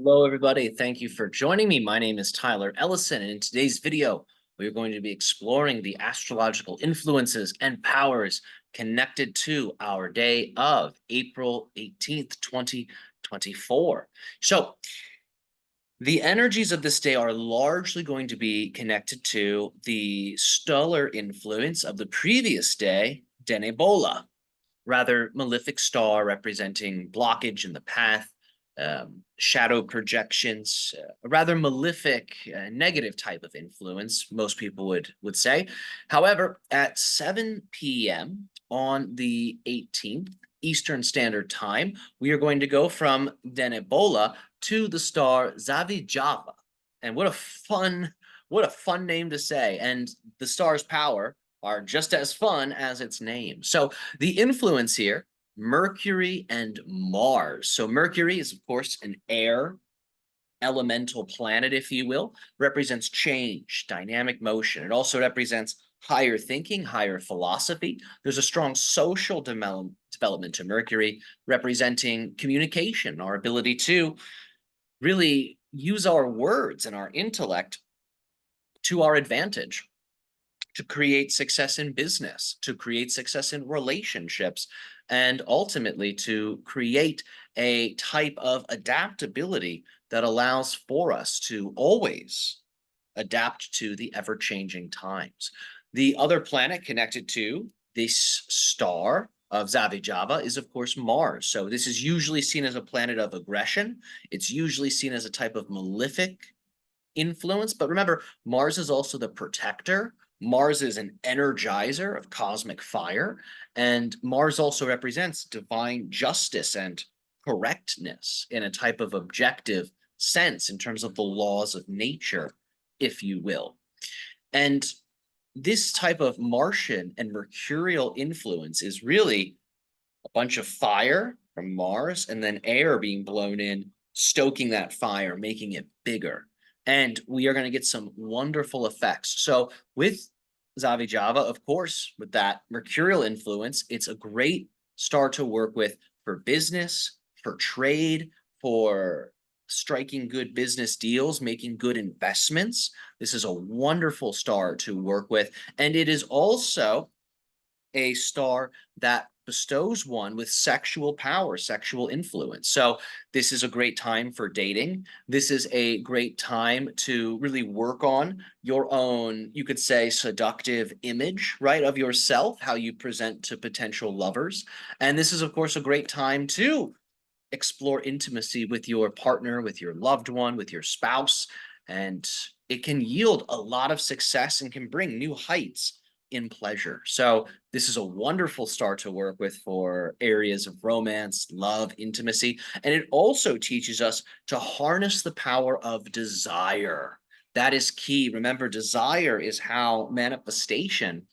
Hello, everybody. Thank you for joining me. My name is Tyler Ellison, and in today's video, we're going to be exploring the astrological influences and powers connected to our day of April 18th, 2024. So, the energies of this day are largely going to be connected to the stellar influence of the previous day, Denebola, rather malefic star representing blockage in the path, shadow projections, a rather malefic, negative type of influence, most people would say. However, at 7 p.m. on the 18th Eastern Standard Time, we are going to go from Denebola to the star Zavijava. And what a fun name to say. And the star's power are just as fun as its name. So the influence here, Mercury and Mars. So Mercury is, of course, an air elemental planet, if you will, represents change, dynamic motion. It also represents higher thinking, higher philosophy. There's a strong social development to Mercury, representing communication, our ability to really use our words and our intellect to our advantage, to create success in business, to create success in relationships, and ultimately to create a type of adaptability that allows for us to always adapt to the ever changing times. The other planet connected to this star of Zavijava is, of course, Mars. So this is usually seen as a planet of aggression. It's usually seen as a type of malefic influence. But remember, Mars is also the protector. Mars is an energizer of cosmic fire. And Mars also represents divine justice and correctness in a type of objective sense in terms of the laws of nature, if you will. And this type of Martian and mercurial influence is really a bunch of fire from Mars and then air being blown in, stoking that fire, making it bigger. And we are going to get some wonderful effects. So with Zavijava, of course, with that mercurial influence, it's a great star to work with for business, for trade, for striking good business deals, making good investments. This is a wonderful star to work with. And it is also a star that bestows one with sexual power, sexual influence. So this is a great time for dating. This is a great time to really work on your own, you could say, seductive image, right, of yourself, how you present to potential lovers. And this is, of course, a great time to explore intimacy with your partner, with your loved one, with your spouse. And it can yield a lot of success and can bring new heights in pleasure. So this is a wonderful star to work with for areas of romance, love, intimacy. And it also teaches us to harness the power of desire. That is key. Remember, desire is how manifestation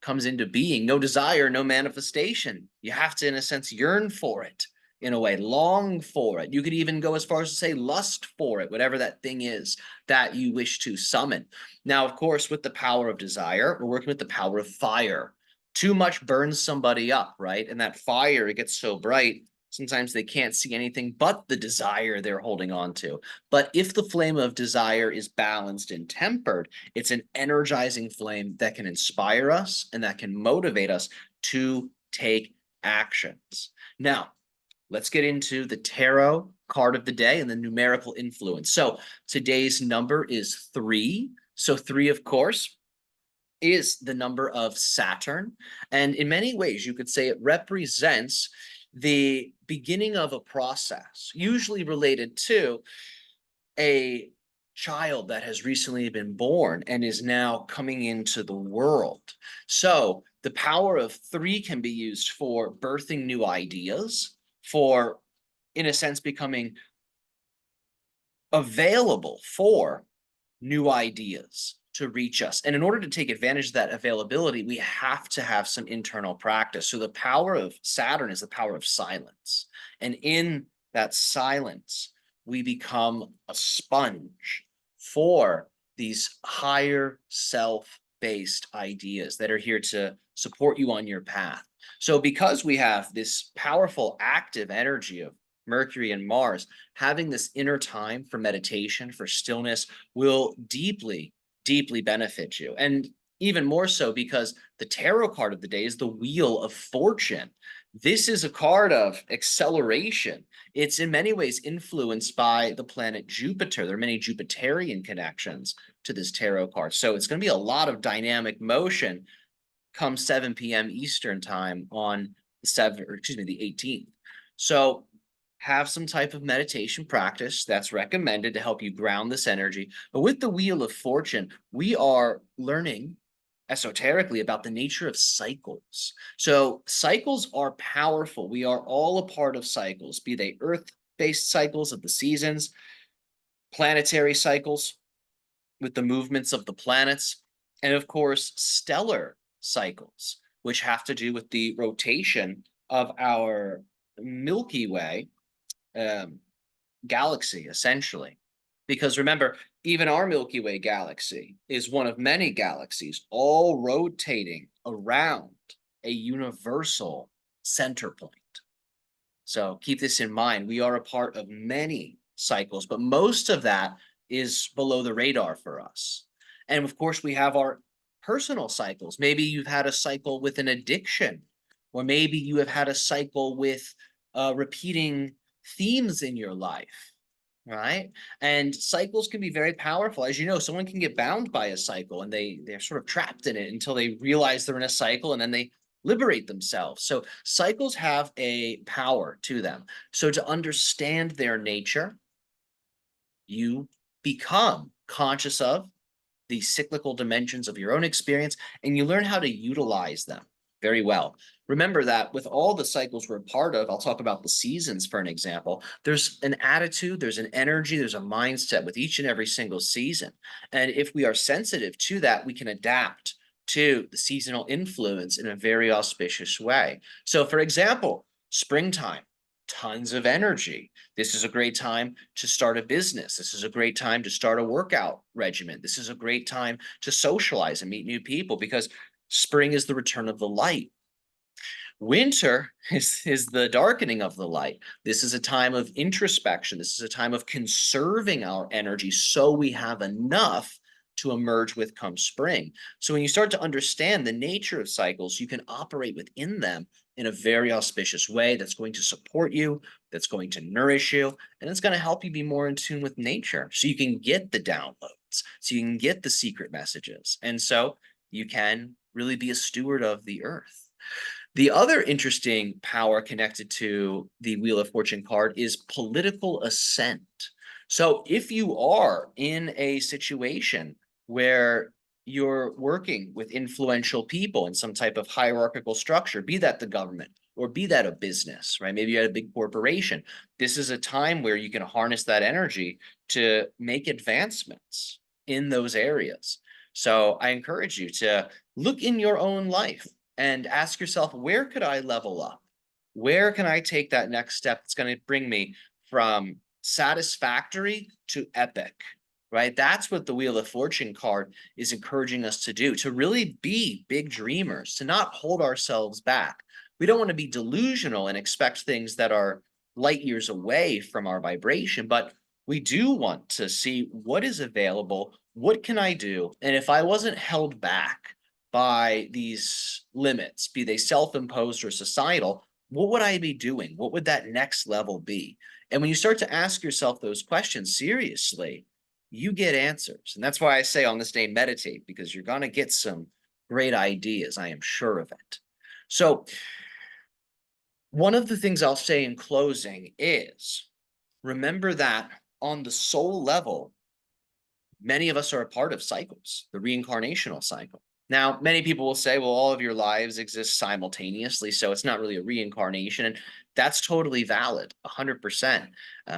comes into being. No desire, no manifestation. You have to, in a sense, yearn for it in a way, long for it. You could even go as far as to say lust for it, whatever that thing is that you wish to summon. Now, of course, with the power of desire, we're working with the power of fire. Too much burns somebody up, right? And that fire, it gets so bright, sometimes they can't see anything but the desire they're holding on to. But if the flame of desire is balanced and tempered, it's an energizing flame that can inspire us and that can motivate us to take actions. Now, let's get into the tarot card of the day and the numerical influence. So today's number is 3. So 3, of course, is the number of Saturn. And in many ways, you could say it represents the beginning of a process, usually related to a child that has recently been born and is now coming into the world. So the power of 3 can be used for birthing new ideas, for, in a sense, becoming available for new ideas to reach us. And in order to take advantage of that availability, we have to have some internal practice. So the power of Saturn is the power of silence. And in that silence, we become a sponge for these higher self-based ideas that are here to support you on your path. So because we have this powerful active energy of Mercury and Mars, having this inner time for meditation, for stillness, will deeply, deeply benefit you. And even more so because the tarot card of the day is the Wheel of Fortune. This is a card of acceleration. It's in many ways influenced by the planet Jupiter. There are many Jupiterian connections to this tarot card. So it's going to be a lot of dynamic motion come 7 p.m. Eastern time on the 18th. So have some type of meditation practice that's recommended to help you ground this energy. But with the Wheel of Fortune, we are learning esoterically about the nature of cycles. So cycles are powerful. We are all a part of cycles, be they earth-based cycles of the seasons, planetary cycles with the movements of the planets, and of course, stellar cycles, which have to do with the rotation of our Milky Way um, galaxy, essentially. Because remember, even our Milky Way galaxy is one of many galaxies, all rotating around a universal center point. So keep this in mind. We are a part of many cycles, but most of that is below the radar for us. And of course, we have our personal cycles. Maybe you've had a cycle with an addiction, or maybe you have had a cycle with repeating themes in your life, right? And cycles can be very powerful. As you know, someone can get bound by a cycle and they're sort of trapped in it until they realize they're in a cycle and then they liberate themselves. So cycles have a power to them. So to understand their nature, you become conscious of the cyclical dimensions of your own experience, and you learn how to utilize them very well. Remember that with all the cycles we're part of, I'll talk about the seasons for an example. There's an attitude, there's an energy, there's a mindset with each and every single season. And if we are sensitive to that, we can adapt to the seasonal influence in a very auspicious way. So, for example, springtime, tons of energy. This is a great time to start a business. This is a great time to start a workout regimen. This is a great time to socialize and meet new people because spring is the return of the light. Winter is the darkening of the light. This is a time of introspection. This is a time of conserving our energy so we have enough to emerge with come spring. So when you start to understand the nature of cycles, you can operate within them in a very auspicious way that's going to support you, that's going to nourish you, and it's going to help you be more in tune with nature so you can get the downloads, so you can get the secret messages. And so you can really be a steward of the earth. The other interesting power connected to the Wheel of Fortune card is political ascent. So if you are in a situation where you're working with influential people in some type of hierarchical structure, be that the government or be that a business, right? Maybe you're at a big corporation. This is a time where you can harness that energy to make advancements in those areas. So I encourage you to look in your own life and ask yourself, where could I level up? Where can I take that next step that's going to bring me from satisfactory to epic, right? That's what the Wheel of Fortune card is encouraging us to do, to really be big dreamers, to not hold ourselves back. We don't want to be delusional and expect things that are light years away from our vibration, but we do want to see what is available, what can I do? And if I wasn't held back by these limits, be they self-imposed or societal, what would I be doing? What would that next level be? And when you start to ask yourself those questions seriously, you get answers. And that's why I say on this day, meditate, because you're going to get some great ideas. I am sure of it. So one of the things I'll say in closing is remember that on the soul level, many of us are a part of cycles, the reincarnational cycle. Now, many people will say, well, all of your lives exist simultaneously, so it's not really a reincarnation. And that's totally valid, 100%.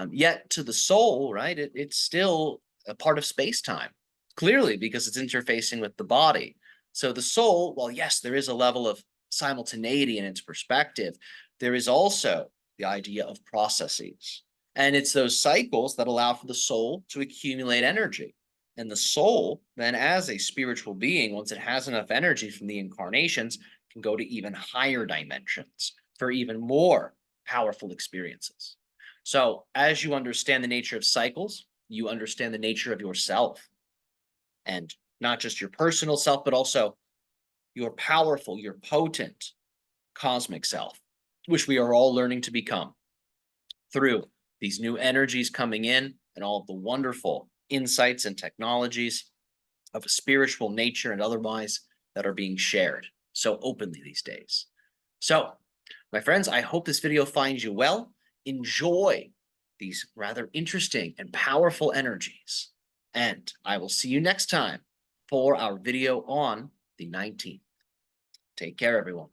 Yet to the soul, right, it's still a part of space-time, clearly, because it's interfacing with the body. So the soul, well, yes, there is a level of simultaneity in its perspective. There is also the idea of processes. And it's those cycles that allow for the soul to accumulate energy. And the soul, then, as a spiritual being, once it has enough energy from the incarnations, can go to even higher dimensions for even more powerful experiences. So as you understand the nature of cycles, you understand the nature of yourself, and not just your personal self, but also your powerful, your potent cosmic self, which we are all learning to become through these new energies coming in and all of the wonderful insights and technologies of a spiritual nature and otherwise that are being shared so openly these days. So, my friends, I hope this video finds you well. Enjoy these rather interesting and powerful energies. And I will see you next time for our video on the 19th. Take care, everyone.